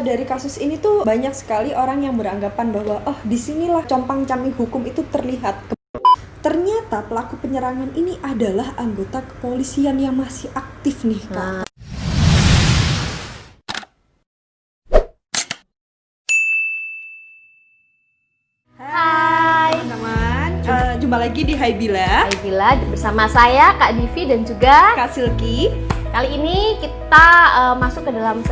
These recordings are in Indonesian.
Dari kasus ini tuh banyak sekali orang yang beranggapan bahwa disinilah compang-camping hukum itu terlihat. Ternyata pelaku penyerangan ini adalah anggota kepolisian yang masih aktif nih, Kak. Hai teman-teman, jumpa lagi di Hai Bila. Hai Bila, bersama saya Kak Divi dan juga Kak Silky. Kali ini kita masuk ke dalam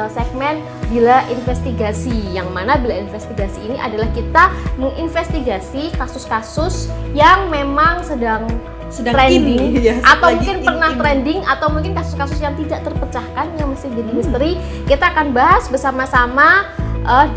segmen Bila Investigasi, yang mana Bila Investigasi ini adalah kita menginvestigasi kasus-kasus yang memang sedang trending ya, atau mungkin pernah trending atau mungkin kasus-kasus yang tidak terpecahkan yang masih jadi misteri. Kita akan bahas bersama-sama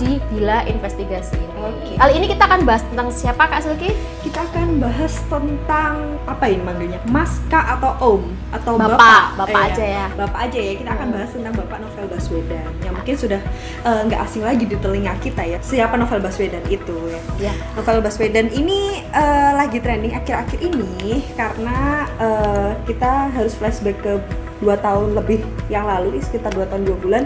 di Bila Investigasi ini. Oke. Kali ini kita akan bahas tentang siapa, Kak Silky? Kita akan bahas tentang apa ini manggilnya? Mas, Kak, atau Om atau Bapak aja ya. Bapak aja ya. Kita akan bahas tentang Bapak Novel Baswedan yang mungkin sudah nggak asing lagi di telinga kita ya. Siapa Novel Baswedan itu ya? Novel Baswedan ini lagi trending akhir-akhir ini karena kita harus flashback ke 2 tahun lebih yang lalu, sekitar 2 tahun 2 bulan.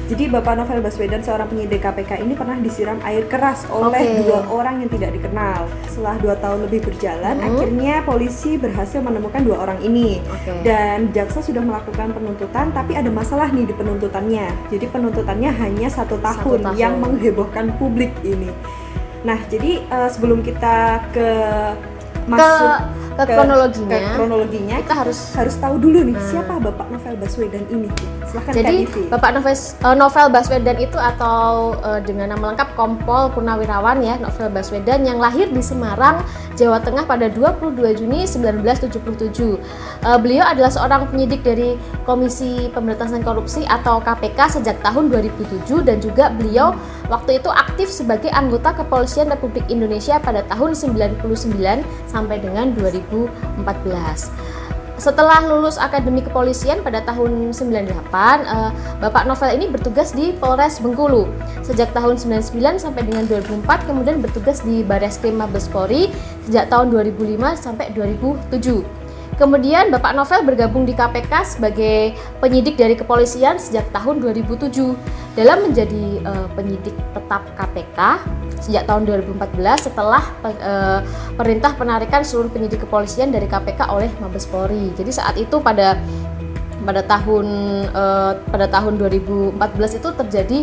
Jadi Bapak Novel Baswedan, seorang penyidik KPK ini pernah disiram air keras oleh 2 orang yang tidak dikenal. Setelah 2 tahun lebih berjalan, akhirnya polisi berhasil menemukan 2 orang ini. Dan jaksa sudah melakukan penuntutan, tapi ada masalah nih di penuntutannya. Jadi penuntutannya hanya 1 tahun yang menghebohkan publik ini. Nah, jadi sebelum kita masuk ke kronologinya, kita harus tahu dulu nih siapa Bapak Novel Baswedan ini. Silahkan. Jadi Bapak Novel Baswedan itu atau dengan nama lengkap Kompol Purnawirawan ya, Novel Baswedan, yang lahir di Semarang, Jawa Tengah pada 22 Juni 1977. Beliau adalah seorang penyidik dari Komisi Pemberantasan Korupsi atau KPK sejak tahun 2007, dan juga beliau waktu itu aktif sebagai anggota Kepolisian Republik Indonesia pada tahun 99 sampai dengan 2014. Setelah lulus Akademi Kepolisian pada tahun 98, Bapak Novel ini bertugas di Polres Bengkulu. Sejak tahun 99 sampai dengan 2004, kemudian bertugas di Barreskrim Mabes Polri sejak tahun 2005 sampai 2007. Kemudian Bapak Novel bergabung di KPK sebagai penyidik dari kepolisian sejak tahun 2007. Dalam menjadi penyidik tetap KPK sejak tahun 2014 setelah perintah penarikan seluruh penyidik kepolisian dari KPK oleh Mabes Polri. Jadi saat itu pada tahun 2014 itu terjadi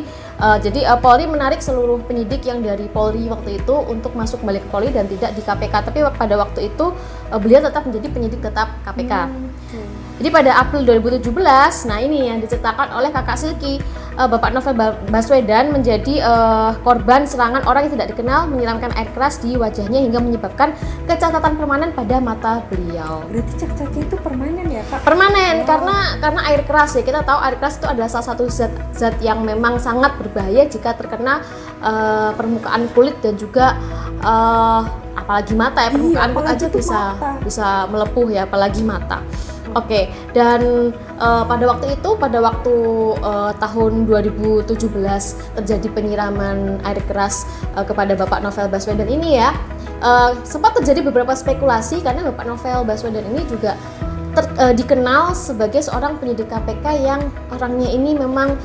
jadi Polri menarik seluruh penyidik yang dari Polri waktu itu untuk masuk balik ke Polri dan tidak di KPK, tapi pada waktu itu beliau tetap menjadi penyidik tetap KPK. Jadi pada April 2017, nah ini yang diceritakan oleh Kakak Silky, Bapak Novel Baswedan menjadi korban serangan orang yang tidak dikenal menyiramkan air keras di wajahnya hingga menyebabkan kecacatan permanen pada mata beliau. Berarti cacatnya itu permanen ya, Kak? Permanen, karena air keras ya, kita tahu air keras itu adalah salah satu zat yang memang sangat berbahaya jika terkena permukaan kulit dan juga apalagi mata ya, permukaan kulit aja bisa melepuh ya, apalagi mata. Oke, dan pada waktu tahun 2017 terjadi penyiraman air keras kepada Bapak Novel Baswedan ini ya, sempat terjadi beberapa spekulasi karena Bapak Novel Baswedan ini juga dikenal sebagai seorang penyidik KPK yang orangnya ini memang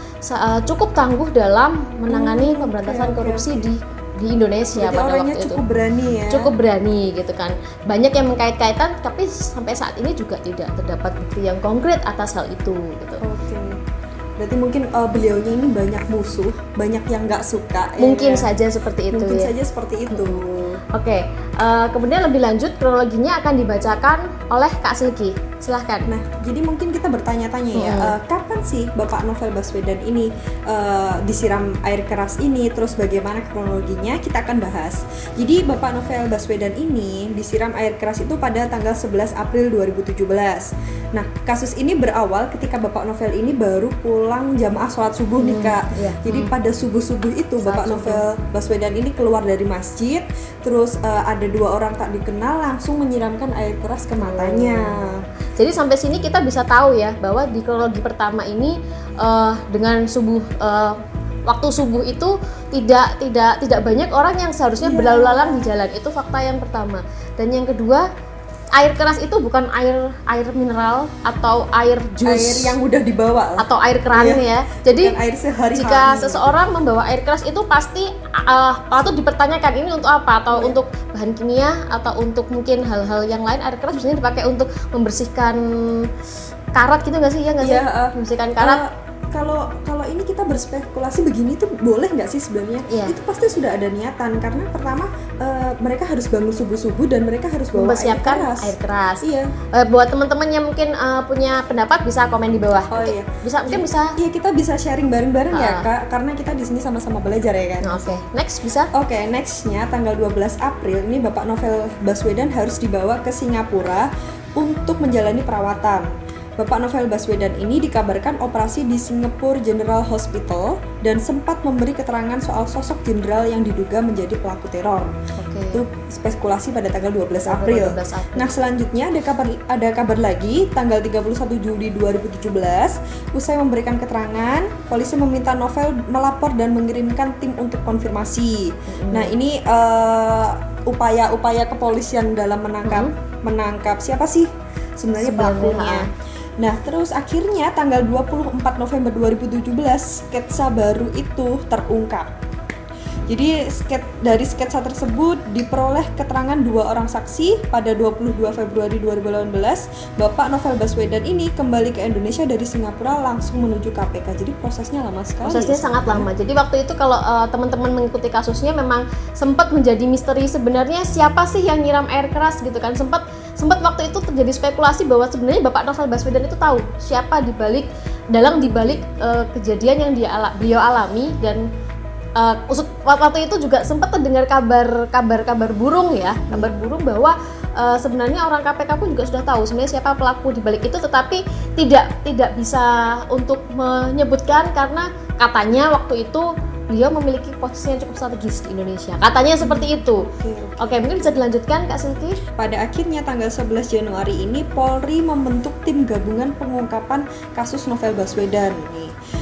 cukup tangguh dalam menangani pemberantasan korupsi di Indonesia. Jadi pada waktu itu cukup berani ya. Cukup berani gitu kan. Banyak yang mengkait-kaitan, tapi sampai saat ini juga tidak terdapat bukti yang konkret atas hal itu gitu. Oke. Berarti mungkin beliaunya ini banyak musuh, banyak yang nggak suka. Mungkin saja seperti itu. Mungkin ya. saja seperti itu. Oke, kemudian lebih lanjut kronologinya akan dibacakan oleh Kak Silky. Silahkan. Nah, jadi mungkin kita bertanya-tanya ya, kapan sih Bapak Novel Baswedan ini disiram air keras ini, terus bagaimana kronologinya, kita akan bahas. Jadi Bapak Novel Baswedan ini disiram air keras itu pada tanggal 11 April 2017. Nah, kasus ini berawal ketika Bapak Novel ini baru pulang jamaah sholat subuh nih, Kak. Jadi pada subuh-subuh itu Bapak Novel Baswedan ini keluar dari masjid, terus ada 2 orang tak dikenal langsung menyiramkan air keras ke matanya. Jadi sampai sini kita bisa tahu ya bahwa di kronologi pertama ini dengan waktu subuh itu tidak banyak orang yang seharusnya berlalu lalang di jalan. Itu fakta yang pertama. Dan yang kedua, air keras itu bukan air mineral atau air jus. Air yang udah dibawa lah. Atau air keran ya. Jadi bukan air sehari-hari. jika seseorang membawa air keras itu pasti patut dipertanyakan ini untuk apa, atau untuk bahan kimia atau untuk mungkin hal-hal yang lain. Air keras biasanya dipakai untuk membersihkan karat gitu nggak sih, ya nggak sih? Membersihkan karat. Kalau ini kita berspekulasi begini tuh boleh nggak sih sebenarnya? Itu pasti sudah ada niatan, karena pertama mereka harus bangun subuh-subuh dan mereka harus bawa mempersiapkan air keras. Iya. Buat teman-teman yang mungkin punya pendapat bisa komen di bawah. Oh iya. Mungkin bisa. Iya, kita bisa sharing bareng-bareng ya Kak, karena kita di sini sama-sama belajar ya kan. Oke. Next bisa? Oke, nextnya tanggal 12 April ini Bapak Novel Baswedan harus dibawa ke Singapura untuk menjalani perawatan. Bapak Novel Baswedan ini dikabarkan operasi di Singapore General Hospital dan sempat memberi keterangan soal sosok jenderal yang diduga menjadi pelaku teror. Itu spekulasi pada tanggal 12 April. Nah, selanjutnya ada kabar lagi tanggal 31 Juli 2017, usai memberikan keterangan, polisi meminta Novel melapor dan mengirimkan tim untuk konfirmasi. Nah, ini upaya kepolisian dalam menangkap siapa sih sebenarnya pelakunya. Nah, terus akhirnya tanggal 24 November 2017 sketsa baru itu terungkap. Jadi dari sketsa tersebut diperoleh keterangan 2 orang saksi pada 22 Februari 2018. Bapak Novel Baswedan ini kembali ke Indonesia dari Singapura langsung menuju KPK. Jadi prosesnya lama sekali. Prosesnya sangat lama. Jadi waktu itu kalau teman-teman mengikuti kasusnya memang sempat menjadi misteri sebenarnya siapa sih yang nyiram air keras gitu kan. Sempat waktu itu terjadi spekulasi bahwa sebenarnya Bapak Novel Baswedan itu tahu siapa dibalik kejadian yang beliau alami, dan waktu itu juga sempat terdengar kabar burung ya, kabar burung bahwa sebenarnya orang KPK pun juga sudah tahu sebenarnya siapa pelaku di balik itu, tetapi tidak bisa untuk menyebutkan karena katanya waktu itu beliau memiliki posisi yang cukup strategis di Indonesia. Katanya seperti itu. Oke, mungkin bisa dilanjutkan Kak Silky. Pada akhirnya tanggal 11 Januari ini Polri membentuk tim gabungan pengungkapan kasus Novel Baswedan.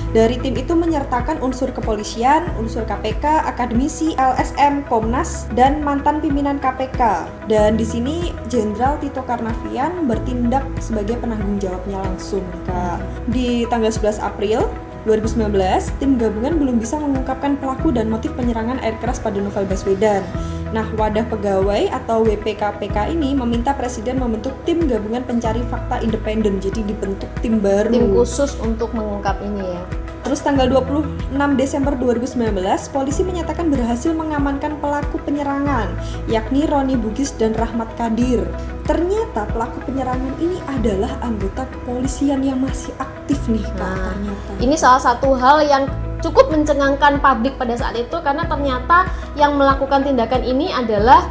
Dari tim itu menyertakan unsur kepolisian, unsur KPK, akademisi, LSM, Komnas, dan mantan pimpinan KPK. Dan di sini Jenderal Tito Karnavian bertindak sebagai penanggung jawabnya langsung, Kak. Di tanggal 11 April 2019, tim gabungan belum bisa mengungkapkan pelaku dan motif penyerangan air keras pada Novel Baswedan. Nah, Wadah Pegawai atau WPKPK ini meminta Presiden membentuk tim gabungan pencari fakta independen, jadi dibentuk tim baru. Tim khusus untuk mengungkap ini ya. Terus tanggal 26 Desember 2019, polisi menyatakan berhasil mengamankan pelaku penyerangan, yakni Roni Bugis dan Rahmat Kadir. Ternyata pelaku penyerangan ini adalah anggota kepolisian yang masih aktif nih, Kak. Ternyata. Ini salah satu hal yang cukup mencengangkan publik pada saat itu, karena ternyata yang melakukan tindakan ini adalah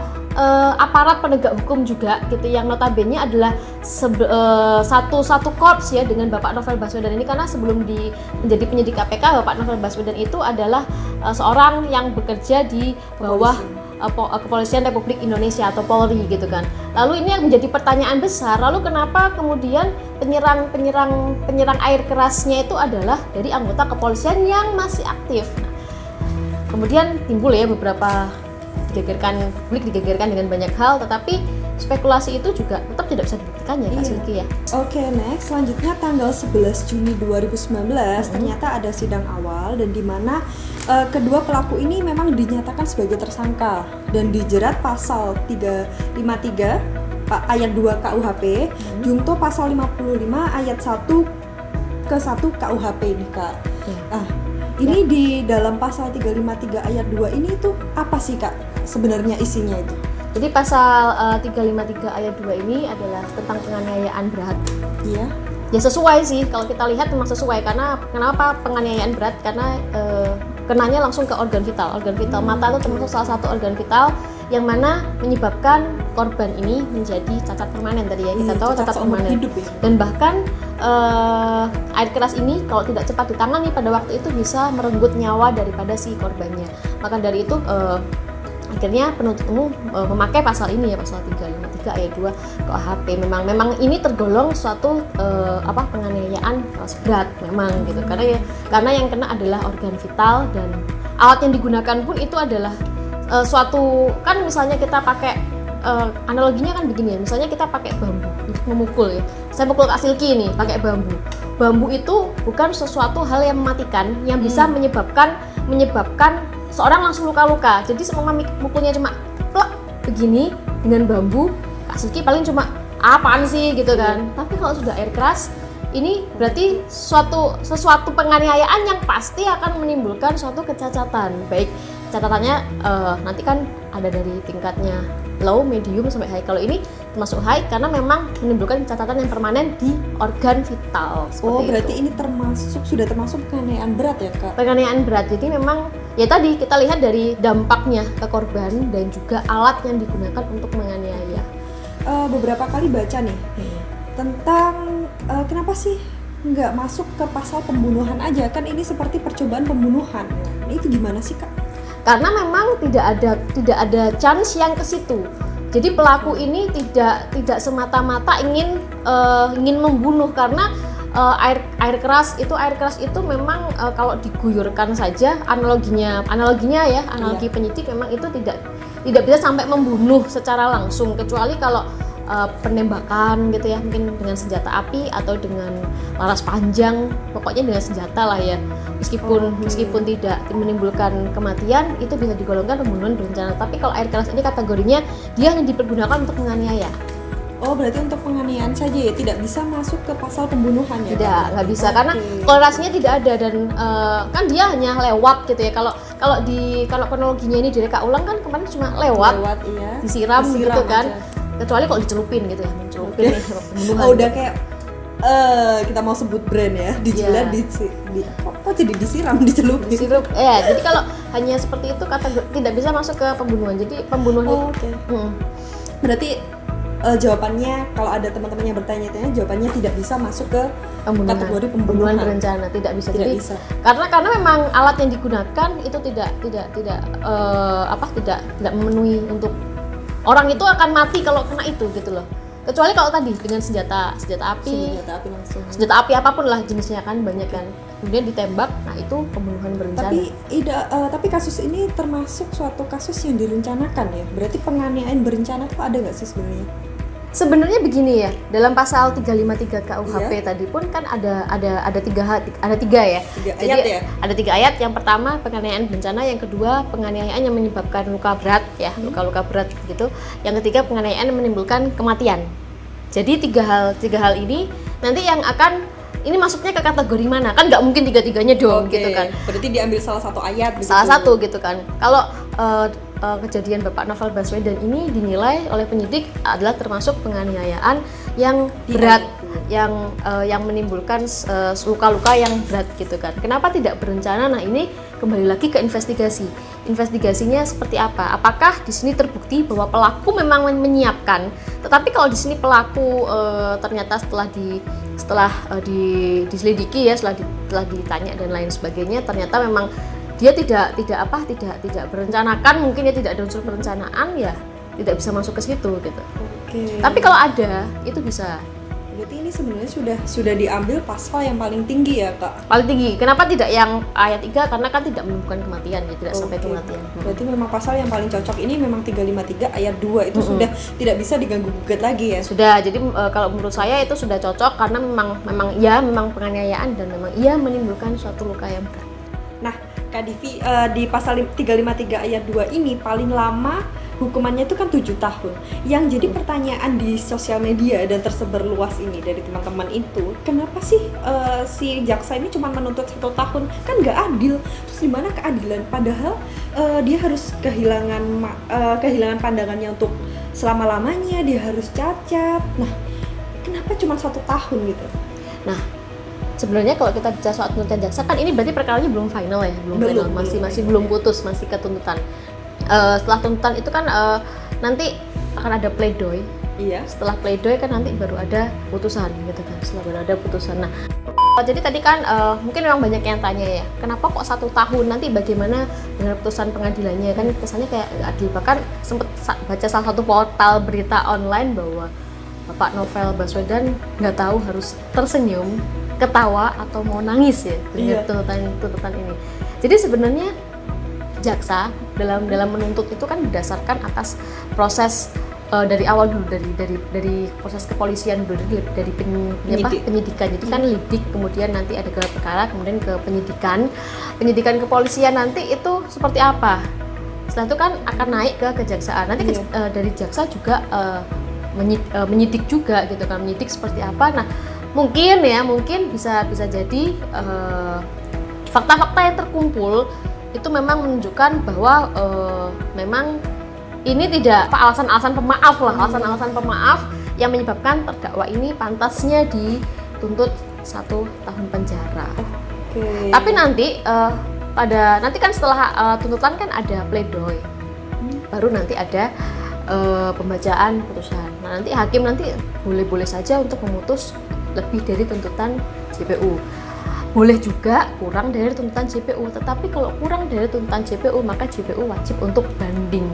aparat penegak hukum juga gitu, yang notabene adalah satu korps ya dengan Bapak Novel Baswedan ini, karena sebelum menjadi penyidik KPK, Bapak Novel Baswedan itu adalah seorang yang bekerja di bawah Kepolisian Republik Indonesia atau Polri gitu kan. Lalu ini yang menjadi pertanyaan besar, lalu kenapa kemudian penyerang air kerasnya itu adalah dari anggota kepolisian yang masih aktif. Nah, kemudian timbul ya beberapa publik digegerkan dengan banyak hal, tetapi spekulasi itu juga tetap tidak bisa dibuktikan ya Kak Silky ya. Oke, next selanjutnya tanggal 11 Juni 2019 ternyata ada sidang awal, dan di mana kedua pelaku ini memang dinyatakan sebagai tersangka dan dijerat pasal 353 ayat 2 KUHP, jungto pasal 55 ayat 1 ke 1 KUHP ini, Kak. Ini di dalam pasal 353 ayat 2 ini tuh apa sih, Kak, sebenarnya isinya itu? Jadi pasal 353 ayat 2 ini adalah tentang penganiayaan berat. Iya. Ya sesuai sih, kalau kita lihat memang sesuai, karena kenapa penganiayaan berat? Karena kenanya langsung ke organ vital. Organ vital mata itu termasuk salah satu organ vital yang mana menyebabkan korban ini menjadi cacat permanen tadi ya, kita tahu cacat permanen. Hidup, ya. Dan bahkan air keras ini kalau tidak cepat ditangani pada waktu itu bisa merenggut nyawa daripada si korbannya. Maka dari itu akhirnya penuntut umum memakai pasal ini ya, pasal 353 ayat 2 KUHP. Memang ini tergolong suatu penganiayaan berat memang gitu. Karena yang kena adalah organ vital, dan alat yang digunakan pun itu adalah suatu, kan misalnya kita pakai analoginya kan begini ya, misalnya kita pakai bambu untuk memukul ya. Saya mukul Kak Silky ini pakai bambu. Bambu itu bukan sesuatu hal yang mematikan yang bisa menyebabkan seorang langsung luka-luka. Jadi semua mukulnya cuma plek begini dengan bambu, Kak Silky paling cuma apaan sih gitu kan. Tapi kalau sudah air keras, ini berarti sesuatu penganiayaan yang pasti akan menimbulkan suatu kecacatan. Baik, catatannya nanti kan ada dari tingkatnya low, medium sampai high. Kalau ini termasuk high karena memang menimbulkan catatan yang permanen di organ vital. Berarti ini sudah termasuk penganiayaan berat ya Kak? Penganiayaan berat. Jadi memang ya tadi kita lihat dari dampaknya ke korban dan juga alat yang digunakan untuk menganiaya. Beberapa kali baca nih tentang kenapa sih nggak masuk ke pasal pembunuhan aja, kan ini seperti percobaan pembunuhan. Nah, itu gimana sih Kak? Karena memang tidak ada chance yang ke situ. Jadi pelaku ini tidak semata-mata ingin membunuh, karena air keras itu memang kalau diguyurkan saja analoginya ya, analogi penyidik memang itu tidak bisa sampai membunuh secara langsung, kecuali kalau penembakan gitu ya, mungkin dengan senjata api atau dengan laras panjang, pokoknya dengan senjata lah ya. Meskipun tidak menimbulkan kematian, itu bisa digolongkan pembunuhan berencana. Tapi kalau air keras ini kategorinya dia hanya dipergunakan untuk menganiaya. Berarti untuk penganiayaan saja ya, tidak bisa masuk ke pasal pembunuhan ya? Tidak, nggak bisa, karena korelasinya tidak ada dan kan dia hanya lewat gitu ya. Kalau kronologinya ini direka ulang kan kemarin cuma lewat iya. disiram gitu kan. Aja. Kecuali kalau dicelupin gitu ya, mencelupin pembunuhan. Udah kayak kita mau sebut brand ya, dijual kok jadi disiram, dicelupin. Jadi kalau hanya seperti itu tidak bisa masuk ke pembunuhan. Jadi pembunuhan berarti jawabannya kalau ada teman-teman yang bertanya-tanya, jawabannya tidak bisa masuk ke kategori pembunuhan berencana, tidak bisa. Tidak Jadi bisa. Karena memang alat yang digunakan itu tidak memenuhi untuk orang itu akan mati kalau kena itu gitu loh. Kecuali kalau tadi dengan senjata api langsung. Senjata api apapun lah jenisnya kan banyak kan. Kemudian ditembak, nah itu pembunuhan berencana. Tapi kasus ini termasuk suatu kasus yang direncanakan ya. Berarti penganiayaan berencana itu ada nggak sih sebenarnya? Sebenarnya begini ya, dalam pasal 353 KUHP tadi pun kan ada tiga ya. Ayat ya. Ada 3 ayat. Yang pertama penganiayaan berencana, yang kedua penganiayaan yang menyebabkan luka berat ya, luka-luka berat gitu. Yang ketiga penganiayaan yang menimbulkan kematian. Jadi tiga hal ini nanti yang akan ini masuknya ke kategori mana? Kan nggak mungkin tiga-tiganya dong gitu kan. Berarti diambil salah satu ayat gitu. Salah satu gitu kan. Kalau kejadian Bapak Novel Baswedan ini dinilai oleh penyidik adalah termasuk penganiayaan yang berat, yang menimbulkan luka-luka yang berat gitu kan. Kenapa tidak berencana? Nah ini kembali lagi ke investigasi. Investigasinya seperti apa? Apakah di sini terbukti bahwa pelaku memang menyiapkan? Tetapi kalau di sini pelaku ternyata setelah diselidiki ya, setelah ditanya dan lain sebagainya, ternyata memang dia tidak berencanakan, mungkin ya tidak ada unsur perencanaan, ya tidak bisa masuk ke situ gitu. Tapi kalau ada, itu bisa. Berarti ini sebenarnya sudah diambil pasal yang paling tinggi ya Kak? Paling tinggi. Kenapa tidak yang ayat 3? Karena kan tidak menimbulkan kematian ya, tidak sampai kematian. Berarti memang pasal yang paling cocok ini memang 353 ayat 2 itu sudah tidak bisa diganggu gugat lagi ya? Sudah. Jadi kalau menurut saya itu sudah cocok karena memang penganiayaan dan memang menimbulkan suatu luka yang berat. Nah, Kak Divi, di pasal 353 ayat 2 ini paling lama hukumannya itu kan 7 tahun. Yang jadi pertanyaan di sosial media dan tersebar luas ini dari teman-teman itu, kenapa sih si jaksa ini cuma menuntut 1 tahun? Kan nggak adil. Terus di mana keadilan? Padahal dia harus kehilangan pandangannya untuk selama-lamanya, dia harus cacat. Nah, kenapa cuma 1 tahun gitu? Nah, sebenarnya kalau kita bicara soal tuntutan jaksa kan ini berarti perkaranya belum final ya, belum putus, masih ke tuntutan. Setelah tuntutan itu kan nanti akan ada pledoi. Iya. Setelah pledoi kan nanti baru ada putusan gitu kan. Setelah baru ada putusan. Nah, jadi tadi kan mungkin memang banyak yang tanya ya, kenapa kok 1 tahun, nanti bagaimana dengan putusan pengadilannya, kan kesannya kayak nggak adil. Bahkan sempat baca salah satu portal berita online bahwa Bapak Novel Baswedan nggak tahu harus tersenyum, ketawa atau mau nangis ya dengan tuntutan ini. Jadi sebenarnya jaksa dalam menuntut itu kan berdasarkan atas proses dari awal dulu, dari proses kepolisian dulu, dari penyidikan. Jadi kan lidik, kemudian nanti ada gelar perkara, kemudian ke penyidikan kepolisian nanti itu seperti apa. Setelah itu kan akan naik ke kejaksaan. Nanti dari jaksa juga menyidik juga gitu kan, menyidik seperti apa. Nah mungkin bisa jadi fakta-fakta yang terkumpul itu memang menunjukkan bahwa memang ini tidak alasan-alasan pemaaf yang menyebabkan terdakwa ini pantasnya dituntut 1 tahun penjara. Tapi nanti nanti kan setelah tuntutan kan ada pledoi, baru nanti ada pembacaan putusan. Nah nanti hakim nanti boleh saja untuk memutus lebih dari tuntutan JPU. Boleh juga kurang dari tuntutan JPU, tetapi kalau kurang dari tuntutan JPU maka JPU wajib untuk banding.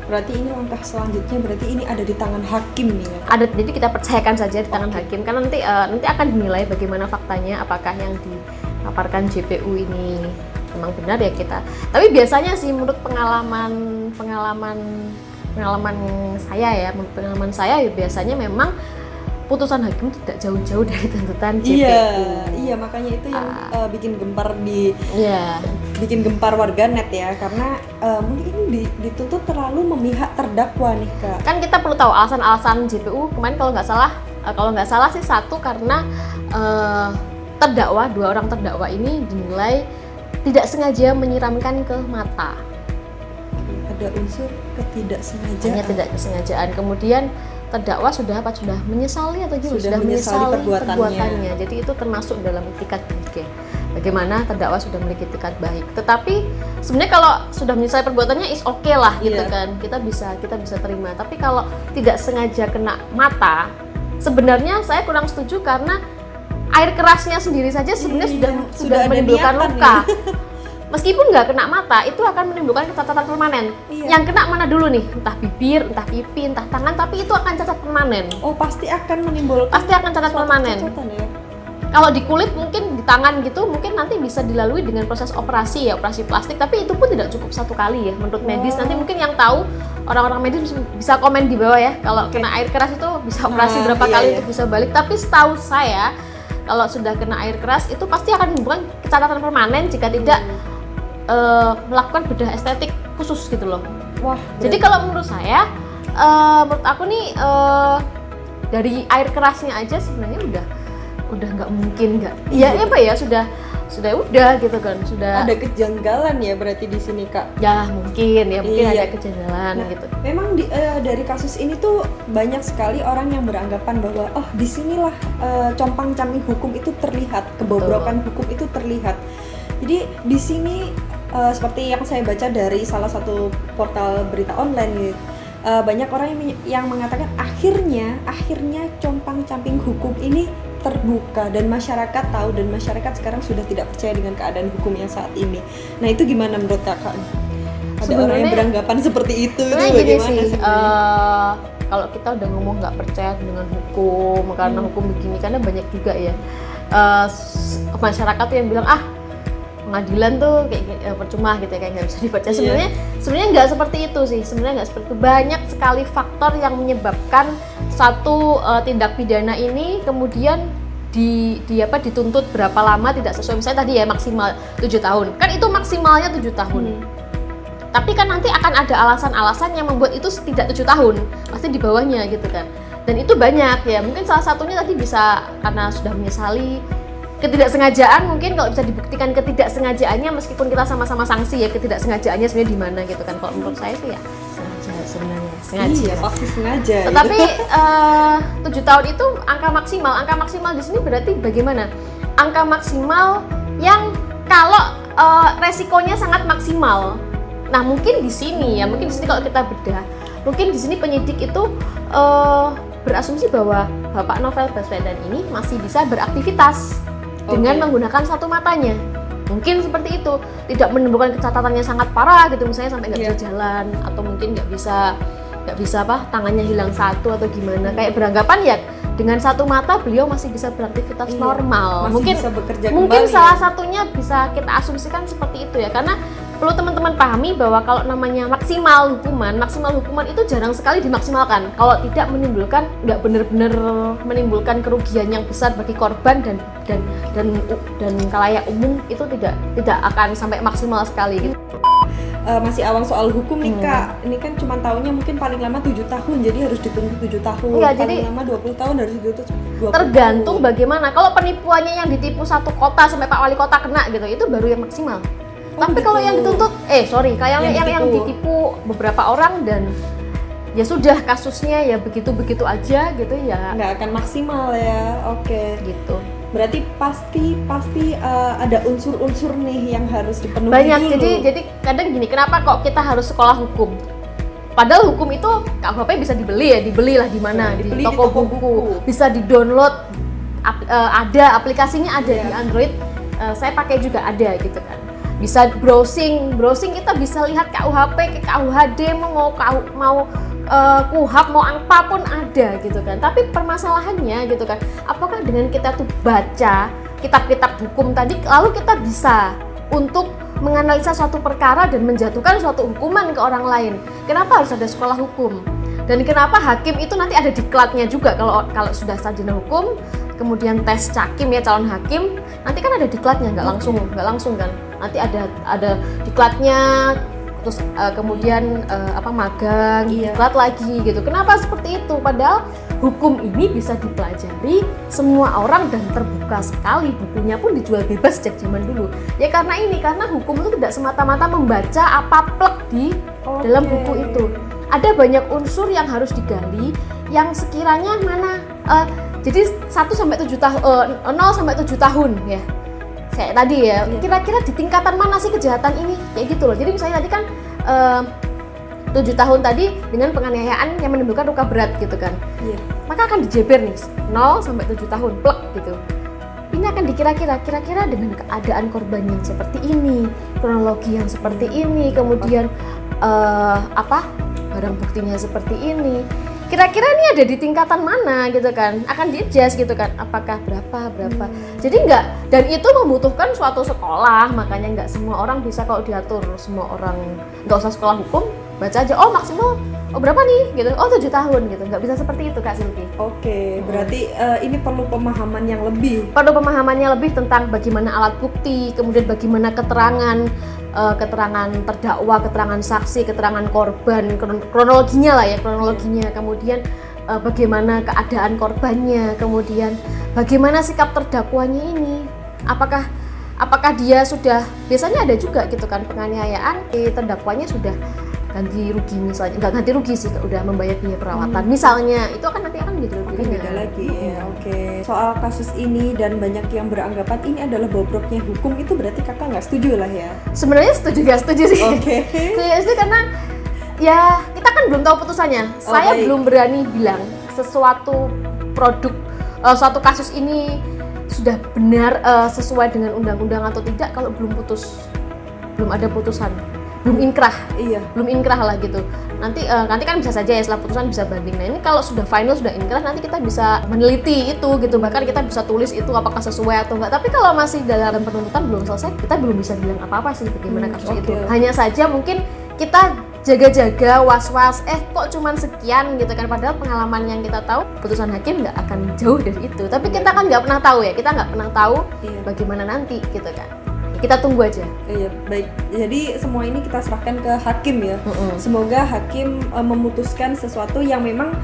Berarti ini langkah selanjutnya, berarti ini ada di tangan hakim nih ya? Jadi kita percayakan saja di tangan hakim, karena nanti akan dinilai bagaimana faktanya, apakah yang dipaparkan JPU ini memang benar ya kita. Tapi biasanya sih menurut pengalaman saya ya biasanya memang putusan hakim tidak jauh-jauh dari tuntutan JPU. Iya, makanya itu yang bikin gempar warganet ya, karena mungkin ini dituntut terlalu memihak terdakwa nih Kak. Kan kita perlu tahu alasan JPU kemarin kalau nggak salah sih satu karena dua orang terdakwa ini dinilai tidak sengaja menyiramkan ke mata. Ada unsur ketidaksengajaan. Hanya tidak kesengajaan. Kemudian terdakwa sudah menyesali atau sudah menyesali perbuatannya. Jadi itu termasuk dalam itikat baik ya. Bagaimana terdakwa sudah memiliki itikat baik. Tetapi sebenarnya kalau sudah menyesali perbuatannya is okay lah gitu kan. Kita bisa terima. Tapi kalau tidak sengaja kena mata, sebenarnya saya kurang setuju karena air kerasnya sendiri saja sebenarnya sudah menimbulkan luka. Meskipun nggak kena mata, itu akan menimbulkan catatan permanen. Yang kena mana dulu nih? Entah bibir, entah pipi, entah tangan, tapi itu akan cacat permanen. Oh, pasti akan menimbulkan. Pasti akan cacat permanen. Ya? Kalau di kulit mungkin di tangan gitu, mungkin nanti bisa dilalui dengan proses operasi plastik, tapi itu pun tidak cukup 1 kali ya. Menurut medis nanti mungkin yang tahu orang-orang medis bisa komen di bawah ya. Kalau kena air keras itu bisa operasi berapa kali untuk bisa balik. Tapi setahu saya kalau sudah kena air keras itu pasti akan menimbulkan catatan permanen jika tidak melakukan bedah estetik khusus gitu loh. Wah. Jadi kalau menurut saya, menurut aku nih dari air kerasnya aja sebenarnya udah nggak mungkin nggak. Iya apa ya sudah udah gitu kan sudah. Ada kejanggalan ya berarti di sini Kak. Ya mungkin ada kejanggalan gitu. Memang dari kasus ini tuh banyak sekali orang yang beranggapan bahwa disinilah compang-camping hukum itu terlihat, kebobrokan hukum itu terlihat. Jadi di sini seperti yang saya baca dari salah satu portal berita online banyak orang yang mengatakan akhirnya compang-camping hukum ini terbuka dan masyarakat tahu, dan masyarakat sekarang sudah tidak percaya dengan keadaan hukum yang saat ini. Nah itu gimana menurut Kakak? Ada orang yang beranggapan seperti itu bagaimana sih? Kalau kita udah ngomong nggak percaya dengan hukum karena hukum begini, karena banyak juga ya masyarakat yang bilang pengadilan tuh kayak percuma gitu ya, kayak nggak bisa dibaca. Sebenarnya nggak seperti itu sih. Banyak sekali faktor yang menyebabkan satu tindak pidana ini kemudian dituntut berapa lama tidak sesuai. Misalnya tadi ya maksimal 7 tahun, kan itu maksimalnya 7 tahun. Tapi kan nanti akan ada alasan-alasan yang membuat itu tidak 7 tahun, pasti di bawahnya gitu kan. Dan itu banyak ya. Mungkin salah satunya tadi bisa karena sudah menyesali. Ketidaksengajaan mungkin kalau bisa dibuktikan ketidaksengajaannya, meskipun kita sama-sama sanksi ya ketidaksengajaannya sebenarnya di mana gitu kan. Kalau menurut saya sih ya sengaja. Iya, pasti sengaja. Tetapi 7 tahun itu angka maksimal di sini berarti bagaimana? Angka maksimal yang kalau resikonya sangat maksimal. Nah mungkin di sini kalau kita bedah, mungkin di sini penyidik itu berasumsi bahwa Bapak Novel Baswedan ini masih bisa beraktivitas dengan menggunakan satu matanya. Mungkin seperti itu, tidak menimbulkan catatannya sangat parah gitu, misalnya sampai nggak bisa jalan, atau mungkin nggak bisa tangannya hilang satu atau gimana. Kayak beranggapan ya dengan satu mata beliau masih bisa beraktivitas normal. Masih mungkin bisa bekerja mungkin kembali, salah satunya bisa kita asumsikan seperti itu ya, karena perlu teman-teman pahami bahwa kalau namanya maksimal hukuman itu jarang sekali dimaksimalkan kalau tidak menimbulkan, nggak benar-benar menimbulkan kerugian yang besar bagi korban dan khalayak umum, itu tidak akan sampai maksimal sekali gitu. Masih awam soal hukum nih Kak. Ini kan cuma tahunnya mungkin paling lama 7 tahun, jadi harus ditunggu 7 tahun. Iya, paling jadi lama 20 tahun harus dituntut 20 tergantung tahun. bagaimana. Kalau penipuannya yang ditipu satu kota sampai Pak Wali Kota kena gitu, itu baru yang maksimal. Tapi begitu. kalau yang dituntut, kayak yang ditipu beberapa orang dan ya sudah kasusnya ya begitu aja gitu ya. Nggak akan maksimal ya. Oke. Gitu. Berarti pasti ada unsur-unsur nih yang harus dipenuhi Banyak. dulu. Jadi kadang gini, kenapa kok kita harus sekolah hukum? Padahal hukum itu KUHP bisa dibelilah di mana, di Dibeli di toko toko buku, buku. bisa di-download, ada aplikasinya ada Iya. di Android. Saya pakai juga ada gitu kan. Bisa browsing kita bisa lihat KUHP, KUHD, mau KUHAP, mau apapun ada gitu kan. Tapi permasalahannya gitu kan, apakah dengan kita tuh baca kitab-kitab hukum tadi lalu kita bisa untuk menganalisa suatu perkara dan menjatuhkan suatu hukuman ke orang lain? Kenapa harus ada sekolah hukum? Dan kenapa hakim itu nanti ada diklatnya juga kalau sudah sarjana hukum, kemudian tes cakim ya calon hakim, nanti kan ada diklatnya, nggak langsung kan? Nanti ada diklatnya, terus kemudian magang, Iya. diklat lagi gitu. Kenapa seperti itu? Padahal hukum ini bisa dipelajari semua orang dan terbuka sekali, bukunya pun dijual bebas sejak zaman dulu. Ya karena hukum itu tidak semata-mata membaca apa plek di dalam buku itu. Ada banyak unsur yang harus digali, yang sekiranya mana jadi 1 sampai 7 tahun 0 sampai 7 tahun ya. Kayak tadi ya, kira-kira di tingkatan mana sih kejahatan ini? Kayak gitu loh. Jadi misalnya tadi kan 7 tahun tadi dengan penganiayaan yang menimbulkan luka berat gitu kan. Iya. Maka akan dijeber nih 0 sampai 7 tahun plek gitu. Ini akan kira-kira dengan keadaan korban yang seperti ini, kronologi yang seperti ini, kemudian barang buktinya seperti ini. Kira-kira ini ada di tingkatan mana gitu kan, akan di-adjust gitu kan, apakah berapa. Jadi dan itu membutuhkan suatu sekolah, makanya nggak semua orang bisa kalau diatur, semua orang nggak usah sekolah hukum, baca aja, maksimal berapa nih gitu, 7 tahun gitu, nggak bisa seperti itu Kak Silvi. Oke, berarti ini perlu pemahaman yang lebih. Perlu pemahamannya lebih tentang bagaimana alat bukti, kemudian bagaimana keterangan terdakwa, keterangan saksi, keterangan korban, kronologinya lah ya, kemudian bagaimana keadaan korbannya, kemudian bagaimana sikap terdakwanya ini, apakah dia sudah, biasanya ada juga gitu kan penganiayaan, terdakwanya sudah ganti rugi misalnya, nggak ganti rugi sih, udah membayar biaya perawatan misalnya, itu akan menjadi lebih ringan. Beda lagi ya. Oke. Soal kasus ini dan banyak yang beranggapan ini adalah bobroknya hukum, itu berarti kakak nggak setuju lah ya? Sebenarnya nggak setuju sih. Oke. Setuju karena ya kita kan belum tahu putusannya. Saya baik. belum berani bilang sesuatu produk suatu kasus ini sudah benar sesuai dengan undang-undang atau tidak kalau belum ada putusan. Belum inkrah lah gitu. Nanti kan bisa saja ya setelah putusan bisa banding. Nah ini kalau sudah final, sudah inkrah, nanti kita bisa meneliti itu gitu, bahkan kita bisa tulis itu apakah sesuai atau enggak. Tapi kalau masih dalam penuntutan belum selesai, kita belum bisa bilang apa-apa sih bagaimana kasus itu. Hanya saja mungkin kita jaga-jaga, was-was, kok cuman sekian gitu kan, padahal pengalaman yang kita tahu putusan hakim nggak akan jauh dari itu. Tapi kita kan nggak pernah tahu ya, kita nggak pernah tahu bagaimana nanti gitu kan. Kita tunggu aja. Iya, baik. Jadi semua ini kita serahkan ke hakim ya. Semoga hakim memutuskan sesuatu yang memang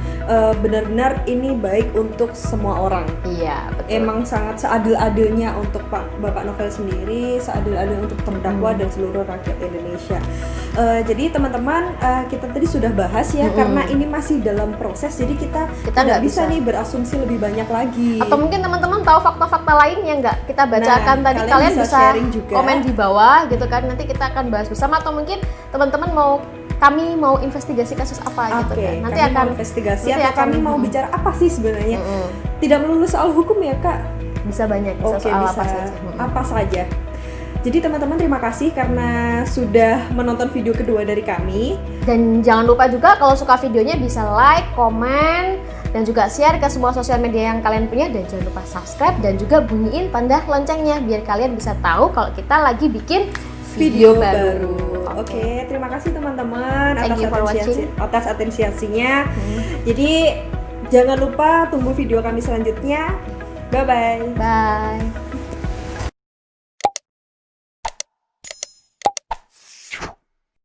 benar-benar ini baik untuk semua orang. Iya, betul. Emang sangat seadil-adilnya untuk Bapak Novel sendiri, seadil-adilnya untuk terdakwa dan seluruh rakyat Indonesia. Jadi teman-teman, kita tadi sudah bahas ya, karena ini masih dalam proses, jadi kita nggak tidak bisa nih berasumsi lebih banyak lagi. Atau mungkin teman-teman tahu fakta-fakta lain yang nggak kita bacakan tadi, kalian bisa sharing juga. Komen di bawah gitu kan, nanti kita akan bahas bersama, atau mungkin teman-teman kami mau investigasi kasus apa gitu kan. Nanti kami akan mau investigasi atau kami mau bicara apa sih sebenarnya. Tidak melulu soal hukum ya Kak. Bisa banyak, bisa soal bisa apa saja. Jadi teman-teman terima kasih karena sudah menonton video kedua dari kami. Dan jangan lupa juga kalau suka videonya bisa like, komen, dan juga share ke semua sosial media yang kalian punya. Dan jangan lupa subscribe dan juga bunyiin tanda loncengnya biar kalian bisa tahu kalau kita lagi bikin video baru. Oke, terima kasih teman-teman Thank you for watching. atas atensiasinya. Jadi jangan lupa tunggu video kami selanjutnya. Bye bye. Bye.